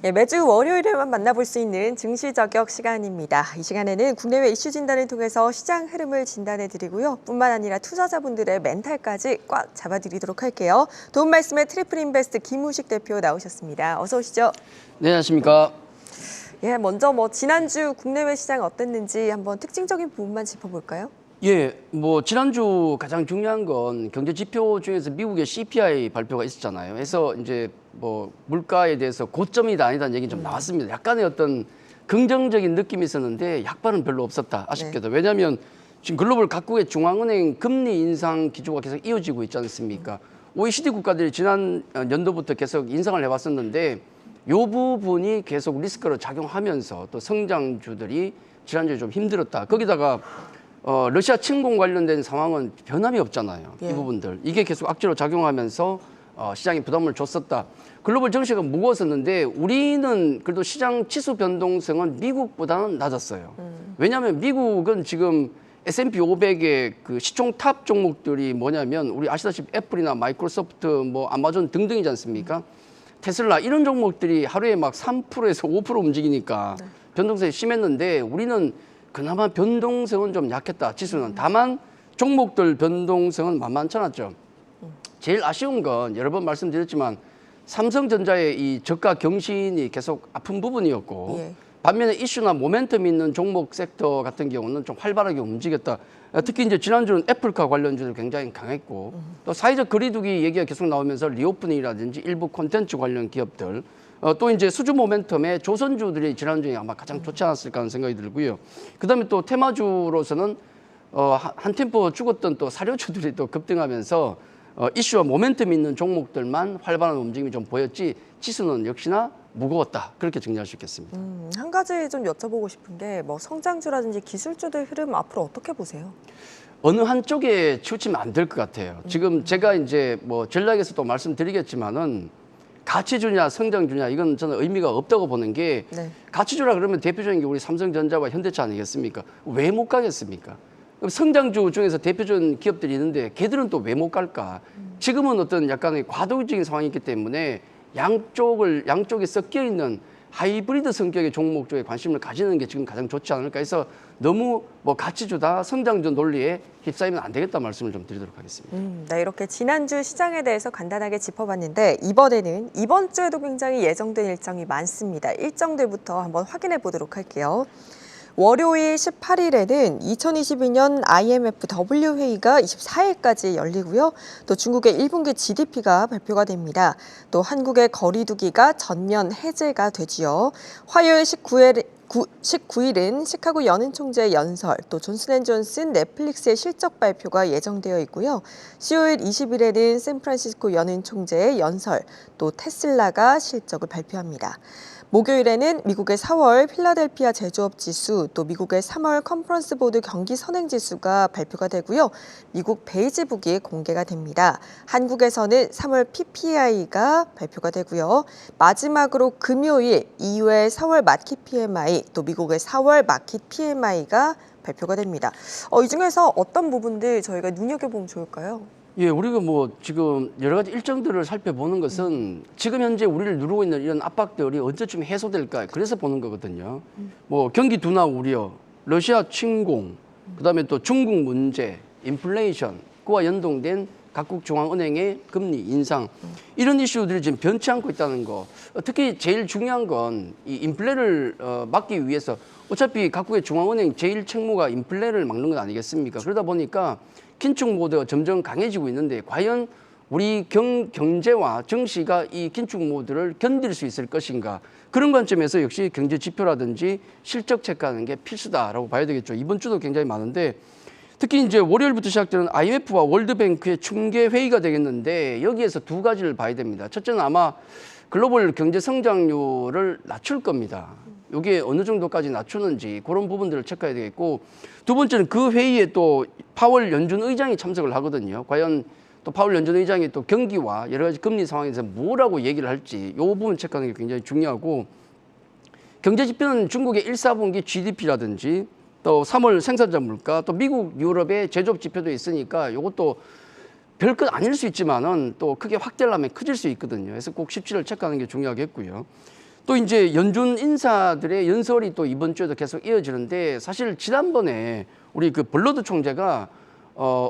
네, 매주 월요일에만 만나볼 수 있는 증시 저격 시간입니다. 이 시간에는 국내외 이슈 진단을 통해서 시장 흐름을 진단해드리고요. 뿐만 아니라 투자자분들의 멘탈까지 꽉 잡아드리도록 할게요. 도움 말씀에 트리플 인베스트 김우식 대표 나오셨습니다. 어서 오시죠. 네, 안녕하십니까. 예, 먼저 지난주 국내외 시장 어땠는지 한번 특징적인 부분만 짚어볼까요? 예, 지난주 가장 중요한 건 경제 지표 중에서 미국의 CPI 발표가 있었잖아요. 그래서 이제 물가에 대해서 고점이다 아니다는 얘기 좀 나왔습니다. 약간의 어떤 긍정적인 느낌이 있었는데 약발은 별로 없었다. 아쉽게도. 왜냐하면 지금 글로벌 각국의 중앙은행 금리 인상 기조가 계속 이어지고 있지 않습니까? OECD 국가들이 지난 연도부터 계속 인상을 해왔었는데 이 부분이 계속 리스크로 작용하면서 또 성장주들이 지난주에 좀 힘들었다. 거기다가 러시아 침공 관련된 상황은 변함이 없잖아요. 예. 이 부분들. 이게 계속 악재로 작용하면서 시장에 부담을 줬었다. 글로벌 증시가 무거웠었는데 우리는 그래도 시장 지수 변동성은 미국보다는 낮았어요. 왜냐하면 미국은 지금 S&P 500의 그 시총 탑 종목들이 뭐냐면 우리 아시다시피 애플이나 마이크로소프트, 아마존 등등이지 않습니까? 테슬라 이런 종목들이 하루에 막 3%에서 5% 움직이니까 변동성이 심했는데 우리는 그나마 변동성은 좀 약했다. 지수는. 다만 종목들 변동성은 만만치 않았죠. 제일 아쉬운 건 여러 번 말씀드렸지만 삼성전자의 이 저가 경신이 계속 아픈 부분이었고 예. 반면에 이슈나 모멘텀 있는 종목 섹터 같은 경우는 좀 활발하게 움직였다. 특히 이제 지난주는 애플카 관련주들 굉장히 강했고 또 사회적 거리두기 얘기가 계속 나오면서 리오프닝이라든지 일부 콘텐츠 관련 기업들 또 이제 수주 모멘텀의 조선주들이 지난주에 아마 가장 좋지 않았을까 하는 생각이 들고요. 그다음에 또 테마주로서는 한 템포 죽었던 또 사료주들이 또 급등하면서 이슈와 모멘텀 있는 종목들만 활발한 움직임이 좀 보였지 지수는 역시나 무거웠다. 그렇게 정리할 수 있겠습니다. 한 가지 좀 여쭤보고 싶은 게 성장주라든지 기술주들 흐름 앞으로 어떻게 보세요? 어느 한쪽에 치우치면 안 될 것 같아요. 지금 제가 이제 전략에서도 말씀드리겠지만은 가치주냐 성장주냐 이건 저는 의미가 없다고 보는 게 네. 가치주라 그러면 대표적인 게 우리 삼성전자와 현대차 아니겠습니까? 왜 못 가겠습니까? 그럼 성장주 중에서 대표적인 기업들이 있는데 걔들은 또 왜 못 갈까? 지금은 어떤 약간의 과도기적인 상황이 있기 때문에 양쪽에 섞여 있는 하이브리드 성격의 종목 쪽에 관심을 가지는 게 지금 가장 좋지 않을까 해서 너무 가치주다 성장주 논리에 휩싸이면 안 되겠다 말씀을 좀 드리도록 하겠습니다. 네, 이렇게 지난주 시장에 대해서 간단하게 짚어봤는데 이번에는 이번 주에도 굉장히 예정된 일정이 많습니다. 일정들부터 한번 확인해 보도록 할게요. 월요일 18일에는 2022년 IMF-W 회의가 24일까지 열리고요. 또 중국의 1분기 GDP가 발표가 됩니다. 또 한국의 거리두기가 전면 해제가 되지요. 화요일 19일은 시카고 연은 총재의 연설, 또 존슨앤존슨 넷플릭스의 실적 발표가 예정되어 있고요. 수요일 20일에는 샌프란시스코 연은 총재의 연설, 또 테슬라가 실적을 발표합니다. 목요일에는 미국의 4월 필라델피아 제조업 지수, 또 미국의 3월 컨퍼런스 보드 경기 선행 지수가 발표가 되고요. 미국 베이지북이 공개가 됩니다. 한국에서는 3월 PPI가 발표가 되고요. 마지막으로 금요일 이후에 4월 마켓 PMI, 또 미국의 4월 마켓 PMI가 발표가 됩니다. 이 중에서 어떤 부분들 저희가 눈여겨보면 좋을까요? 예, 우리가 지금 여러 가지 일정들을 살펴보는 것은 지금 현재 우리를 누르고 있는 이런 압박들이 언제쯤 해소될까 그래서 보는 거거든요. 경기 둔화 우려, 러시아 침공, 그다음에 또 중국 문제, 인플레이션, 그와 연동된 각국 중앙은행의 금리 인상 이런 이슈들이 지금 변치 않고 있다는 거. 특히 제일 중요한 건 이 인플레를 막기 위해서 어차피 각국의 중앙은행 제일 책무가 인플레를 막는 건 아니겠습니까? 그러다 보니까 긴축 모드가 점점 강해지고 있는데 과연 우리 경제와 정시가 이 긴축 모드를 견딜 수 있을 것인가 그런 관점에서 역시 경제 지표라든지 실적 체크하는 게 필수다라고 봐야 되겠죠. 이번 주도 굉장히 많은데 특히 이제 월요일부터 시작되는 IMF와 월드뱅크의 중계 회의가 되겠는데 여기에서 두 가지를 봐야 됩니다. 첫째는 아마 글로벌 경제 성장률을 낮출 겁니다. 이게 어느 정도까지 낮추는지 그런 부분들을 체크해야 되겠고 두 번째는 그 회의에 또 파월 연준 의장이 참석을 하거든요. 과연 또 파월 연준 의장이 또 경기와 여러 가지 금리 상황에 대해서 뭐라고 얘기를 할지 이 부분 체크하는 게 굉장히 중요하고 경제 지표는 중국의 1, 4분기 GDP라든지 또 3월 생산자 물가 또 미국, 유럽의 제조업 지표도 있으니까 이것도 별것 아닐 수 있지만은 또 크게 확대하려면 커질 수 있거든요. 그래서 꼭 17을 체크하는 게 중요하겠고요. 또 이제 연준 인사들의 연설이 또 이번 주에도 계속 이어지는데 사실 지난번에 우리 그 블러드 총재가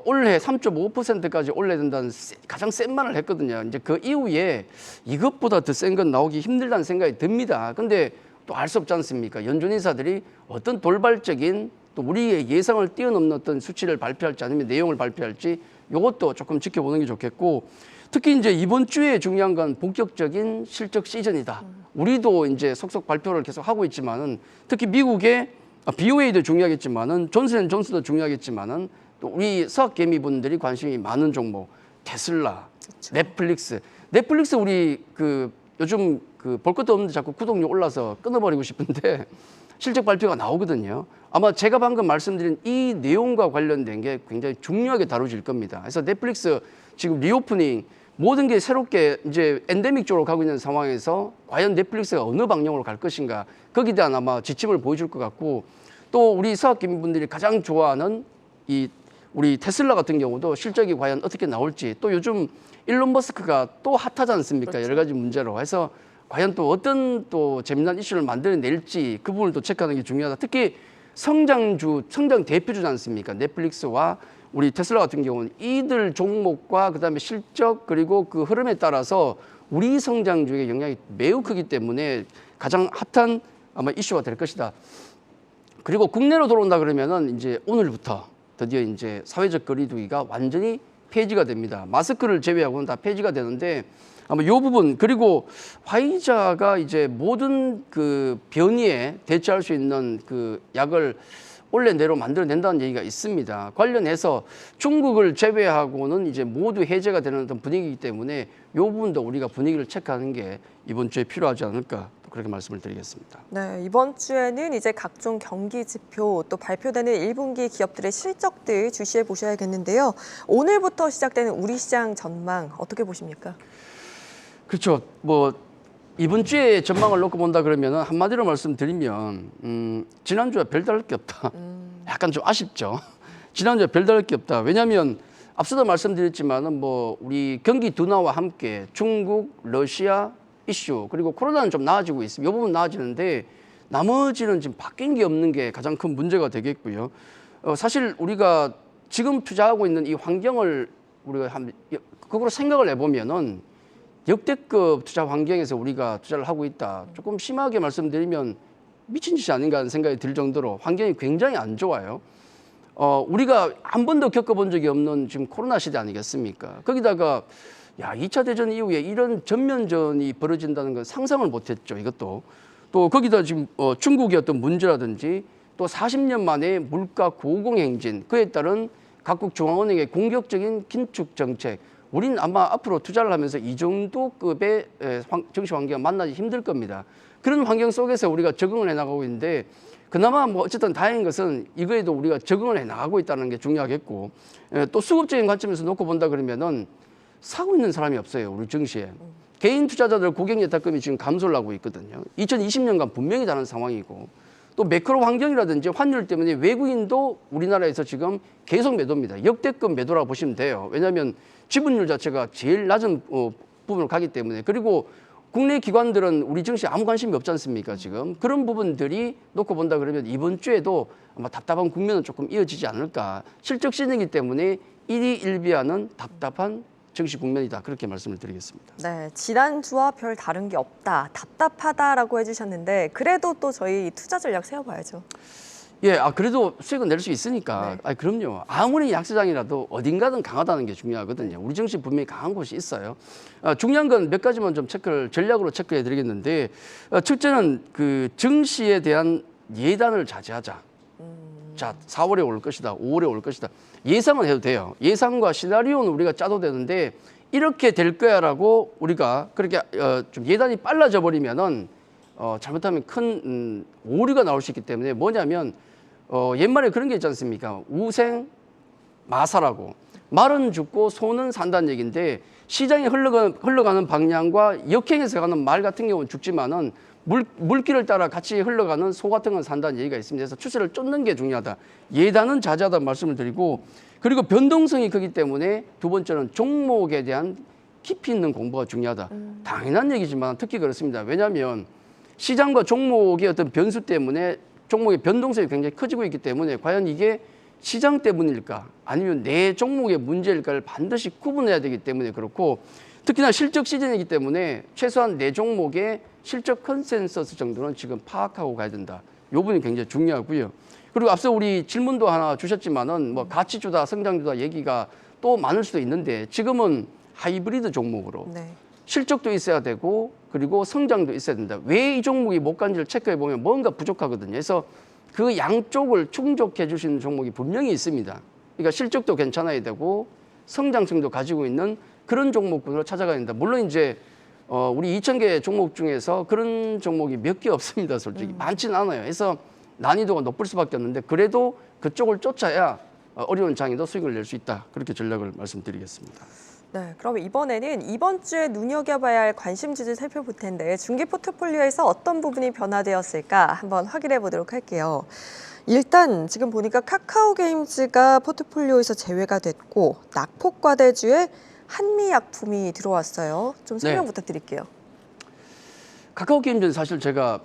올해 3.5%까지 올려야 된다는 가장 센 말을 했거든요. 이제 그 이후에 이것보다 더 센 건 나오기 힘들다는 생각이 듭니다. 근데 또 알 수 없지 않습니까? 연준 인사들이 어떤 돌발적인 또 우리의 예상을 뛰어넘는 어떤 수치를 발표할지 아니면 내용을 발표할지 이것도 조금 지켜보는 게 좋겠고 특히 이제 이번 주에 중요한 건 본격적인 실적 시즌이다. 우리도 이제 속속 발표를 계속 하고 있지만은 특히 미국의 BOA도 중요하겠지만은 존슨앤존슨도 중요하겠지만은 또 우리 서학개미분들이 관심이 많은 종목 테슬라, 그렇죠. 넷플릭스 우리 그 요즘 그 볼 것도 없는데 자꾸 구독료 올라서 끊어버리고 싶은데 실적 발표가 나오거든요. 아마 제가 방금 말씀드린 이 내용과 관련된 게 굉장히 중요하게 다뤄질 겁니다. 그래서 넷플릭스 지금 리오프닝 모든 게 새롭게 이제 엔데믹 쪽으로 가고 있는 상황에서 과연 넷플릭스가 어느 방향으로 갈 것인가 거기에 대한 아마 지침을 보여줄 것 같고 또 우리 서학개미분들이 가장 좋아하는 이 우리 테슬라 같은 경우도 실적이 과연 어떻게 나올지 또 요즘 일론 머스크가 또 핫하지 않습니까? 그렇죠. 여러 가지 문제로 해서 과연 또 어떤 또 재미난 이슈를 만들어낼지 그 부분을 또 체크하는 게 중요하다. 특히 성장 대표주지 않습니까? 넷플릭스와 우리 테슬라 같은 경우는 이들 종목과 그다음에 실적 그리고 그 흐름에 따라서 우리 성장주의 영향이 매우 크기 때문에 가장 핫한 아마 이슈가 될 것이다. 그리고 국내로 들어온다 그러면은 이제 오늘부터 드디어 이제 사회적 거리두기가 완전히 폐지가 됩니다. 마스크를 제외하고는 다 폐지가 되는데 아마 이 부분 그리고 화이자가 이제 모든 그 변이에 대처할 수 있는 그 약을 올해 내로 만들어낸다는 얘기가 있습니다. 관련해서 중국을 제외하고는 이제 모두 해제가 되는 어떤 분위기이기 때문에 이 부분도 우리가 분위기를 체크하는 게 이번 주에 필요하지 않을까 그렇게 말씀을 드리겠습니다. 네, 이번 주에는 이제 각종 경기 지표 또 발표되는 1분기 기업들의 실적들 주시해 보셔야겠는데요. 오늘부터 시작되는 우리 시장 전망 어떻게 보십니까? 그렇죠. 뭐 이번 주에 전망을 놓고 본다 그러면은 한마디로 말씀드리면 지난주와 별다를 게 없다. 약간 좀 아쉽죠. 지난주에 별다를 게 없다. 왜냐하면 앞서도 말씀드렸지만은 뭐 우리 경기 둔화와 함께 중국, 러시아 이슈 그리고 코로나는 좀 나아지고 있습니다. 이 부분 나아지는데 나머지는 지금 바뀐 게 없는 게 가장 큰 문제가 되겠고요. 사실 우리가 지금 투자하고 있는 이 환경을 우리가 그거로 생각을 해보면은 역대급 투자 환경에서 우리가 투자를 하고 있다. 조금 심하게 말씀드리면 미친 짓이 아닌가 하는 생각이 들 정도로 환경이 굉장히 안 좋아요. 우리가 한 번도 겪어본 적이 없는 지금 코로나 시대 아니겠습니까? 거기다가 야, 2차 대전 이후에 이런 전면전이 벌어진다는 건 상상을 못했죠. 이것도. 또 거기다 지금 중국의 어떤 문제라든지 또 40년 만에 물가 고공행진 그에 따른 각국 중앙은행의 공격적인 긴축 정책. 우리는 아마 앞으로 투자를 하면서 이 정도 급의 정시 환경을 만나기 힘들 겁니다. 그런 환경 속에서 우리가 적응을 해나가고 있는데 그나마 뭐 어쨌든 다행인 것은 이거에도 우리가 적응을 해나가고 있다는 게 중요하겠고 또 수급적인 관점에서 놓고 본다 그러면은 사고 있는 사람이 없어요. 우리 증시에. 개인 투자자들 고객예탁금이 지금 감소를 하고 있거든요. 2020년간 분명히 다른 상황이고 또 매크로 환경이라든지 환율 때문에 외국인도 우리나라에서 지금 계속 매도입니다. 역대급 매도라고 보시면 돼요. 왜냐하면 지분율 자체가 제일 낮은 부분을 가기 때문에 그리고 국내 기관들은 우리 증시에 아무 관심이 없지 않습니까 지금 그런 부분들이 놓고 본다 그러면 이번 주에도 아마 답답한 국면은 조금 이어지지 않을까 실적 시즌이기 때문에 일희일비하는 답답한 증시 국면이다 그렇게 말씀을 드리겠습니다. 네, 지난주와 별 다른 게 없다, 답답하다라고 해주셨는데 그래도 또 저희 투자 전략 세워봐야죠. 예, 그래도 수익은 낼 수 있으니까. 네. 그럼요. 아무리 약세장이라도 어딘가는 강하다는 게 중요하거든요. 우리 증시 분명히 강한 곳이 있어요. 중요한 건 몇 가지만 좀 전략으로 체크해 드리겠는데, 첫째는 그 증시에 대한 예단을 자제하자. 자, 4월에 올 것이다, 5월에 올 것이다. 예상은 해도 돼요. 예상과 시나리오는 우리가 짜도 되는데, 이렇게 될 거야라고 우리가 그렇게 좀 예단이 빨라져 버리면은 잘못하면 큰 오류가 나올 수 있기 때문에 뭐냐면 옛말에 그런 게 있지 않습니까? 우생 마사라고 말은 죽고 소는 산다는 얘기인데 시장이 흘러가는 방향과 역행해서 가는 말 같은 경우는 죽지만은 물길을 따라 같이 흘러가는 소 같은 건 산다는 얘기가 있습니다. 그래서 추세를 쫓는 게 중요하다. 예단은 자제하다는 말씀을 드리고 그리고 변동성이 크기 때문에 두 번째는 종목에 대한 깊이 있는 공부가 중요하다. 당연한 얘기지만 특히 그렇습니다. 왜냐하면 시장과 종목의 어떤 변수 때문에 종목의 변동성이 굉장히 커지고 있기 때문에 과연 이게 시장 때문일까 아니면 내 종목의 문제일까를 반드시 구분해야 되기 때문에 그렇고 특히나 실적 시즌이기 때문에 최소한 내 종목의 실적 컨센서스 정도는 지금 파악하고 가야 된다. 이 부분이 굉장히 중요하고요. 그리고 앞서 우리 질문도 하나 주셨지만은 뭐 가치주다, 성장주다 얘기가 또 많을 수도 있는데 지금은 하이브리드 종목으로 네. 실적도 있어야 되고 그리고 성장도 있어야 된다. 왜 이 종목이 못 간지를 체크해 보면 뭔가 부족하거든요. 그래서 그 양쪽을 충족해 주시는 종목이 분명히 있습니다. 그러니까 실적도 괜찮아야 되고 성장성도 가지고 있는 그런 종목군으로 찾아가야 된다. 물론 이제 우리 2,000개 종목 중에서 그런 종목이 몇 개 없습니다. 솔직히 많지는 않아요. 그래서 난이도가 높을 수밖에 없는데 그래도 그쪽을 쫓아야 어려운 장에도 수익을 낼 수 있다. 그렇게 전략을 말씀드리겠습니다. 네, 그럼 이번에는 이번 주에 눈여겨봐야 할 관심주들 살펴볼 텐데 중기 포트폴리오에서 어떤 부분이 변화되었을까 한번 확인해 보도록 할게요. 일단 지금 보니까 카카오게임즈가 포트폴리오에서 제외가 됐고 낙폭과대주에 한미약품이 들어왔어요. 좀 설명 네. 부탁드릴게요. 카카오게임즈는 사실 제가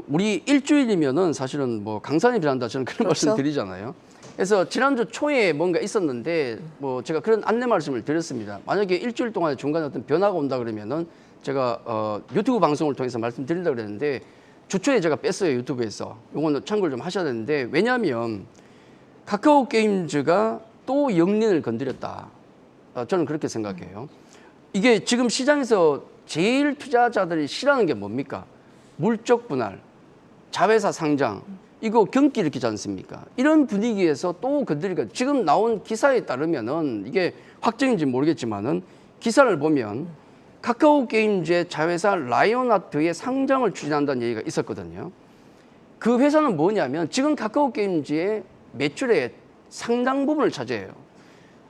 우리 일주일이면은 사실은 뭐 강산이 필요한다 저는 그런 그렇죠. 말씀 드리잖아요. 그래서 지난주 초에 뭔가 있었는데 뭐 제가 그런 안내 말씀을 드렸습니다. 만약에 일주일 동안에 중간에 어떤 변화가 온다 그러면은 제가 유튜브 방송을 통해서 말씀드린다 그랬는데 주초에 제가 뺐어요 유튜브에서. 요거는 참고를 좀 하셔야 되는데 왜냐하면 카카오게임즈가 또 영린을 건드렸다. 저는 그렇게 생각해요. 이게 지금 시장에서 제일 투자자들이 싫어하는 게 뭡니까? 물적 분할, 자회사 상장, 이거 경기 일으키지 않습니까? 이런 분위기에서 또 건드리니까 지금 나온 기사에 따르면은 이게 확정인지 모르겠지만은 기사를 보면 카카오게임즈의 자회사 라이온하트의 상장을 추진한다는 얘기가 있었거든요. 그 회사는 뭐냐면 지금 카카오게임즈의 매출의 상당 부분을 차지해요.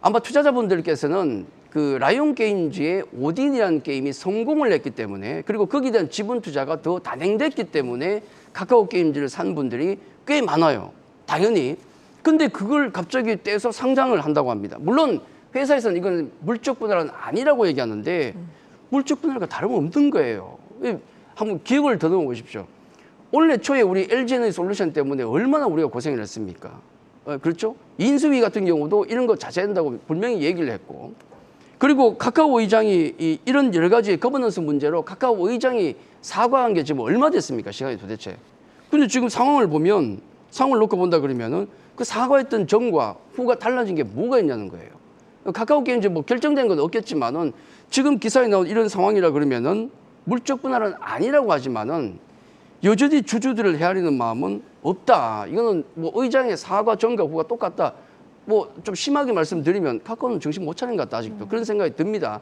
아마 투자자분들께서는 그 라이온 게임즈의 오딘이라는 게임이 성공을 했기 때문에 그리고 거기에 대한 지분 투자가 더 단행됐기 때문에 카카오 게임즈를 산 분들이 꽤 많아요. 당연히. 근데 그걸 갑자기 떼서 상장을 한다고 합니다. 물론 회사에서는 이건 물적 분할은 아니라고 얘기하는데 물적 분할과 다름없는 거예요. 한번 기억을 더듬어 보십시오. 올해 초에 우리 LG에너지 솔루션 때문에 얼마나 우리가 고생을 했습니까? 그렇죠? 인수위 같은 경우도 이런 거 자제한다고 분명히 얘기를 했고 그리고 카카오 의장이 이런 여러 가지 거버넌스 문제로 카카오 의장이 사과한 게 지금 얼마 됐습니까? 시간이 도대체. 근데 지금 상황을 보면 상황을 놓고 본다 그러면은 그 사과했던 전과 후가 달라진 게 뭐가 있냐는 거예요. 카카오 게임즈 뭐 결정된 건 없겠지만은 지금 기사에 나온 이런 상황이라 그러면은 물적 분할은 아니라고 하지만은 여전히 주주들을 헤아리는 마음은 없다. 이거는 뭐 의장의 사과 전과 후가 똑같다. 뭐 좀 심하게 말씀드리면 카카오는 정신 못 차린 것 같다 아직도 그런 생각이 듭니다.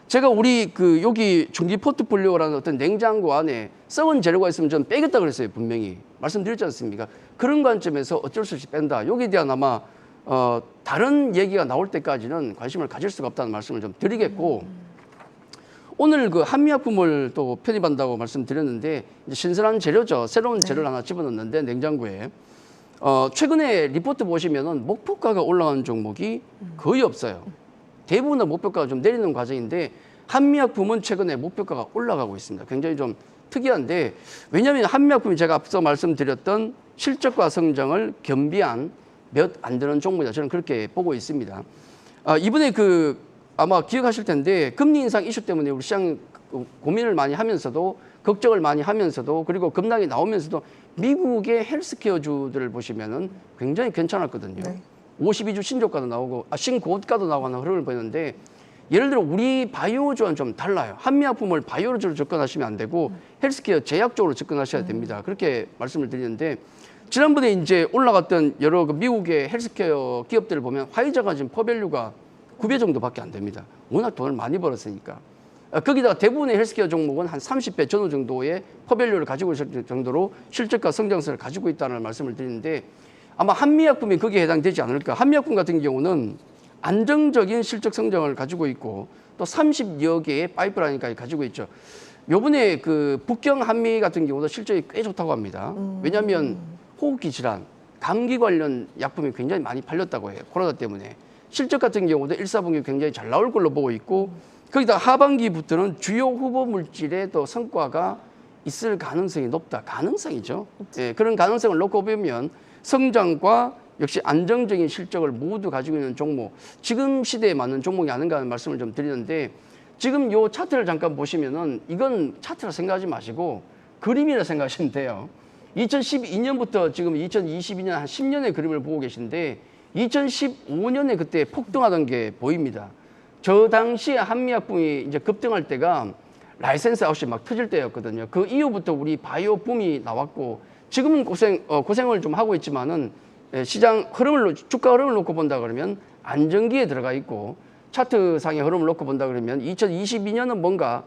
제가 우리 여기 중기 포트폴리오라는 어떤 냉장고 안에 썩은 재료가 있으면 전 빼겠다 그랬어요 분명히 말씀드렸지 않습니까? 그런 관점에서 어쩔 수 없이 뺀다. 여기에 대한 아마 다른 얘기가 나올 때까지는 관심을 가질 수가 없다는 말씀을 좀 드리겠고 오늘 그 한미약품을 또 편입한다고 말씀드렸는데 이제 신선한 재료죠. 새로운 재료를 하나 집어넣는데 냉장고에. 최근에 리포트 보시면은 목표가가 올라가는 종목이 거의 없어요. 대부분의 목표가가 좀 내리는 과정인데 한미약품은 최근에 목표가가 올라가고 있습니다. 굉장히 좀 특이한데 왜냐하면 한미약품이 제가 앞서 말씀드렸던 실적과 성장을 겸비한 몇 안 되는 종목이다. 저는 그렇게 보고 있습니다. 이번에 아마 기억하실 텐데 금리 인상 이슈 때문에 우리 시장 고민을 많이 하면서도 걱정을 많이 하면서도 그리고 급락이 나오면서도 미국의 헬스케어주들을 보시면은 굉장히 괜찮았거든요. 네. 52주 신저가도 나오고 신고가도 나오고 하는 흐름을 보이는데 예를 들어 우리 바이오주와는 좀 달라요. 한미약품을 바이오주로 접근하시면 안 되고 헬스케어 제약 쪽으로 접근하셔야 됩니다. 그렇게 말씀을 드리는데 지난번에 이제 올라갔던 여러 미국의 헬스케어 기업들을 보면 화이자가 지금 퍼밸류가 9배 정도밖에 안 됩니다. 워낙 돈을 많이 벌었으니까. 거기다가 대부분의 헬스케어 종목은 한 30배 전후 정도의 퍼밸류를 가지고 있을 정도로 실적과 성장성을 가지고 있다는 말씀을 드리는데 아마 한미약품이 거기에 해당되지 않을까. 한미약품 같은 경우는 안정적인 실적 성장을 가지고 있고 또 30여 개의 파이프라인까지 가지고 있죠. 요번에 북경 한미 같은 경우도 실적이 꽤 좋다고 합니다. 왜냐하면 호흡기 질환, 감기 관련 약품이 굉장히 많이 팔렸다고 해요. 코로나 때문에. 실적 같은 경우도 1, 4분기 굉장히 잘 나올 걸로 보고 있고 거기다 하반기부터는 주요 후보 물질의 또 성과가 있을 가능성이 높다. 가능성이죠. 예, 그런 가능성을 놓고 보면 성장과 역시 안정적인 실적을 모두 가지고 있는 종목, 지금 시대에 맞는 종목이 아닌가 하는 말씀을 좀 드리는데, 지금 요 차트를 잠깐 보시면은 이건 차트라 생각하지 마시고 그림이라 생각하시면 돼요. 2012년부터 지금 2022년 한 10년의 그림을 보고 계신데 2015년에 그때 폭등하던 게 보입니다. 저 당시에 한미약품이 이제 급등할 때가 라이센스 아웃이 막 터질 때였거든요. 그 이후부터 우리 바이오 붐이 나왔고 지금은 고생을 좀 하고 있지만은 시장 흐름을 주가 흐름을 놓고 본다 그러면 안정기에 들어가 있고 차트상의 흐름을 놓고 본다 그러면 2022년은 뭔가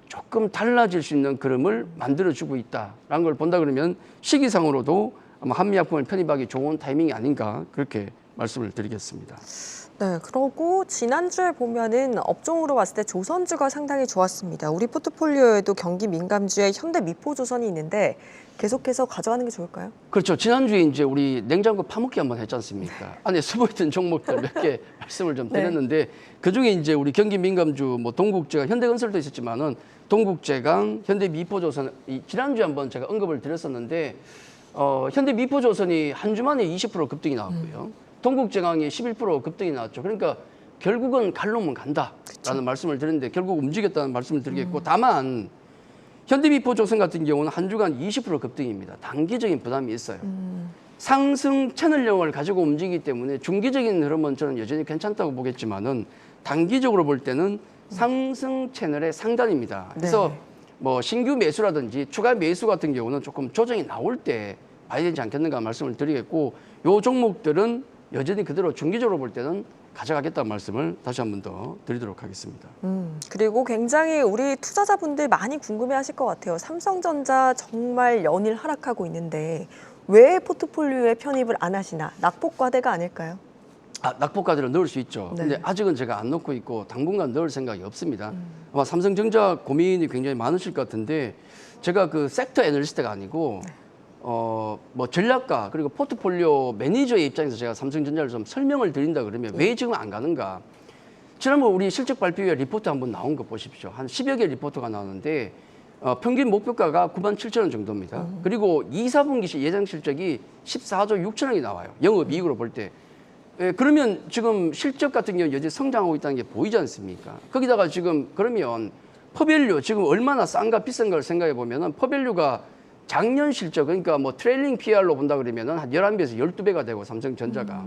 조금 달라질 수 있는 그림을 만들어주고 있다라는 걸 본다 그러면 시기상으로도 아마 한미약품을 편입하기 좋은 타이밍이 아닌가 그렇게 말씀을 드리겠습니다. 네, 그러고 지난주에 보면은 업종으로 봤을 때 조선주가 상당히 좋았습니다. 우리 포트폴리오에도 경기 민감주에 현대미포조선이 있는데 계속해서 가져가는 게 좋을까요? 그렇죠. 지난주에 이제 우리 냉장고 파먹기 한번 했지 않습니까? 안에 숨어있던 종목들 몇 개 말씀을 좀 드렸는데 그중에 이제 우리 경기 민감주 뭐 동국제강, 현대건설도 있었지만은 동국제강, 현대미포조선 지난주에 한번 제가 언급을 드렸었는데 현대미포조선이 한 주 만에 20% 급등이 나왔고요. 동국제강이 11% 급등이 나왔죠. 그러니까 결국은 갈 놈은 간다라는 그쵸. 말씀을 드렸는데 결국 움직였다는 말씀을 드리겠고 다만 현대미포조선 같은 경우는 한 주간 20% 급등입니다. 단기적인 부담이 있어요. 상승 채널형을 가지고 움직이기 때문에 중기적인 흐름은 저는 여전히 괜찮다고 보겠지만은 단기적으로 볼 때는 상승 채널의 상단입니다. 그래서 네. 뭐 신규 매수라든지 추가 매수 같은 경우는 조금 조정이 나올 때 봐야 되지 않겠는가 말씀을 드리겠고 요 종목들은 여전히 그대로 중기적으로 볼 때는 가져가겠다는 말씀을 다시 한 번 더 드리도록 하겠습니다. 그리고 굉장히 우리 투자자분들 많이 궁금해하실 것 같아요. 삼성전자 정말 연일 하락하고 있는데 왜 포트폴리오에 편입을 안 하시나? 낙폭과대가 아닐까요? 낙폭과대를 넣을 수 있죠. 네. 근데 아직은 제가 안 넣고 있고 당분간 넣을 생각이 없습니다. 아마 삼성전자 고민이 굉장히 많으실 것 같은데 제가 그 섹터 애널리스트가 아니고 뭐 전략가 그리고 포트폴리오 매니저의 입장에서 제가 삼성전자를 좀 설명을 드린다 그러면 왜 지금 안 가는가? 지난번 우리 실적 발표회 리포트 한번 나온 거 보십시오. 한 10여 개 리포트가 나오는데 평균 목표가가 97,000원 정도입니다. 그리고 2, 4분기 예상 실적이 14조 6천억이 나와요. 영업이익으로 볼 때. 그러면 지금 실적 같은 경우 여전히 성장하고 있다는 게 보이지 않습니까? 거기다가 지금 그러면 퍼밸류 지금 얼마나 싼가 비싼가를 생각해 보면은 퍼밸류가 작년 실적 그러니까 뭐 트레일링 PR로 본다 그러면은 한 11배에서 12배가 되고 삼성전자가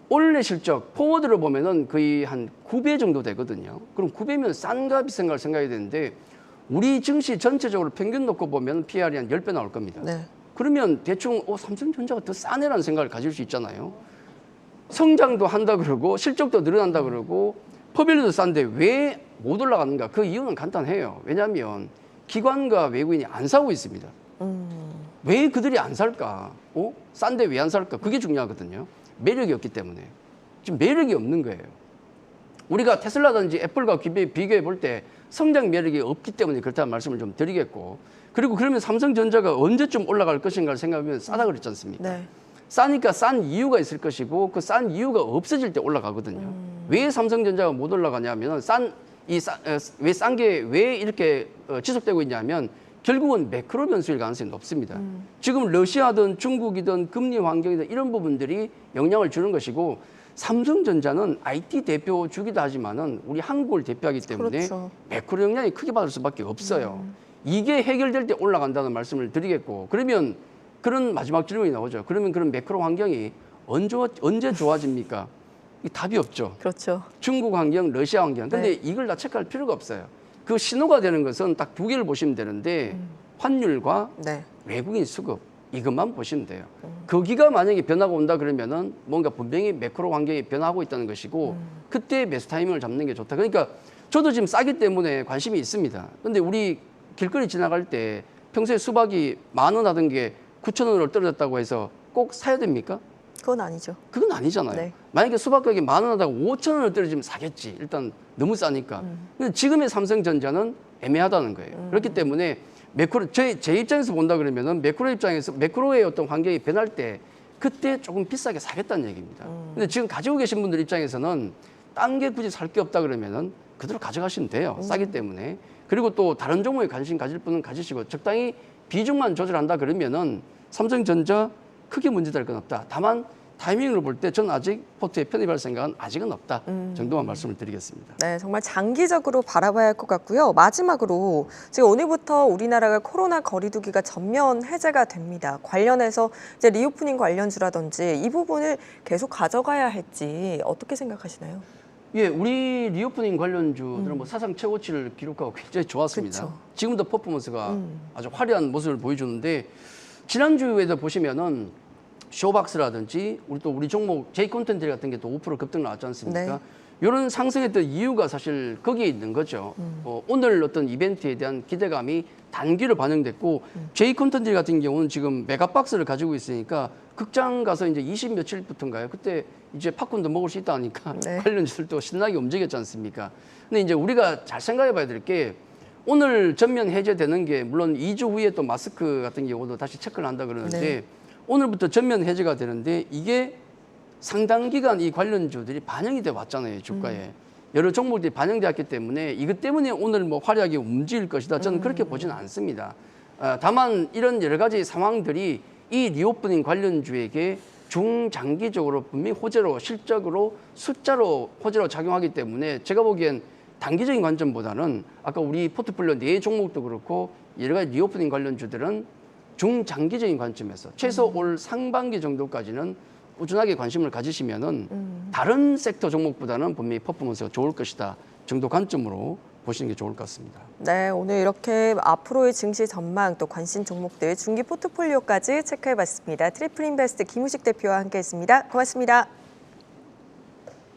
올해 실적 포워드를 보면은 거의 한 9배 정도 되거든요. 그럼 9배면 싼가 비싼가를 생각해야 되는데 우리 증시 전체적으로 평균 놓고 보면 PR이 한 10배 나올 겁니다. 네. 그러면 대충 삼성전자가 더 싸네라는 생각을 가질 수 있잖아요. 성장도 한다 그러고 실적도 늘어난다 그러고 퍼밸류도 싼데 왜 못 올라가는가? 그 이유는 간단해요. 왜냐하면 기관과 외국인이 안 사고 있습니다. 왜 그들이 안 살까? 싼데 왜 안 살까? 그게 중요하거든요. 매력이 없기 때문에. 지금 매력이 없는 거예요. 우리가 테슬라든지 애플과 비교해 볼 때 성장 매력이 없기 때문에 그렇다는 말씀을 좀 드리겠고 그리고 그러면 삼성전자가 언제쯤 올라갈 것인가를 생각하면 싸다 그랬지 않습니까? 네. 싸니까 싼 이유가 있을 것이고 그 싼 이유가 없어질 때 올라가거든요. 왜 삼성전자가 못 올라가냐면 왜 싼 게 왜 이렇게 지속되고 있냐면 결국은 매크로 변수일 가능성이 높습니다. 지금 러시아든 중국이든 금리 환경이든 이런 부분들이 영향을 주는 것이고 삼성전자는 IT 대표주기도 하지만은 우리 한국을 대표하기 때문에 그렇죠. 매크로 영향이 크게 받을 수밖에 없어요. 이게 해결될 때 올라간다는 말씀을 드리겠고 그러면 그런 마지막 질문이 나오죠. 그러면 그런 매크로 환경이 언제 좋아집니까? 이 답이 없죠. 그렇죠. 중국 환경, 러시아 환경. 근데 네. 이걸 다 체크할 필요가 없어요. 그 신호가 되는 것은 딱 두 개를 보시면 되는데 환율과 네. 외국인 수급 이것만 보시면 돼요. 거기가 만약에 변화가 온다 그러면은 뭔가 분명히 매크로 환경이 변화하고 있다는 것이고 그때 매수 타이밍을 잡는 게 좋다. 그러니까 저도 지금 싸기 때문에 관심이 있습니다. 근데 우리 길거리 지나갈 때 평소에 수박이 10,000원 하던 게 9,000원으로 떨어졌다고 해서 꼭 사야 됩니까? 그건 아니죠. 그건 아니잖아요. 네. 만약에 수박 가격이 10,000원 하다가 5,000원을 떨어지면 사겠지. 일단 너무 싸니까. 근데 지금의 삼성전자는 애매하다는 거예요. 그렇기 때문에 매크로 제 입장에서 본다 그러면은 매크로 입장에서 매크로의 어떤 환경이 변할 때 그때 조금 비싸게 사겠다는 얘기입니다. 근데 지금 가지고 계신 분들 입장에서는 딴 게 굳이 살 게 없다 그러면은 그대로 가져가시면 돼요. 싸기 때문에. 그리고 또 다른 종목에 관심 가질 분은 가지시고 적당히 비중만 조절한다 그러면은 삼성전자 크게 문제될 건 없다. 다만 타이밍으로 볼 때 전 아직 포트에 편입할 생각은 아직은 없다 정도만 말씀을 드리겠습니다. 네, 정말 장기적으로 바라봐야 할 것 같고요. 마지막으로 지금 오늘부터 우리나라가 코로나 거리두기가 전면 해제가 됩니다. 관련해서 이제 리오프닝 관련주라든지 이 부분을 계속 가져가야 할지 어떻게 생각하시나요? 예, 우리 리오프닝 관련주들은 뭐 사상 최고치를 기록하고 굉장히 좋았습니다. 그쵸. 지금도 퍼포먼스가 아주 화려한 모습을 보여주는데 지난주에도 보시면은 쇼박스라든지 우리 종목 J 콘텐츠 같은 게 또 5% 급등 나왔지 않습니까? 네. 이런 상승했던 이유가 사실 거기에 있는 거죠. 오늘 어떤 이벤트에 대한 기대감이 단기로 반영됐고 J 콘텐츠 같은 경우는 지금 메가박스를 가지고 있으니까 극장 가서 이제 20 며칠부터인가요? 그때 이제 팝콘도 먹을 수 있다니까 네. 관련주들도 신나게 움직였지 않습니까? 근데 이제 우리가 잘 생각해 봐야 될 게 오늘 전면 해제되는 게 물론 2주 후에 또 마스크 같은 경우도 다시 체크를 한다 그러는데 네. 오늘부터 전면 해제가 되는데 이게 상당 기간 이 관련주들이 반영이 돼 왔잖아요, 주가에. 여러 종목들이 반영되었기 때문에 이것 때문에 오늘 뭐 화려하게 움직일 것이다. 저는 그렇게 보지는 않습니다. 다만 이런 여러 가지 상황들이 이 리오프닝 관련주에게 중장기적으로 분명히 호재로 실적으로 숫자로 호재로 작용하기 때문에 제가 보기엔 단기적인 관점보다는 아까 우리 포트폴리오 4종목도 그렇고 여러 가지 리오프닝 관련주들은 중장기적인 관점에서 최소 올 상반기 정도까지는 꾸준하게 관심을 가지시면은 다른 섹터 종목보다는 분명히 퍼포먼스가 좋을 것이다 정도 관점으로 보시는 게 좋을 것 같습니다. 네, 오늘 이렇게 앞으로의 증시 전망 또 관심 종목들 중기 포트폴리오까지 체크해봤습니다. 트리플 인베스트 김우식 대표와 함께했습니다. 고맙습니다.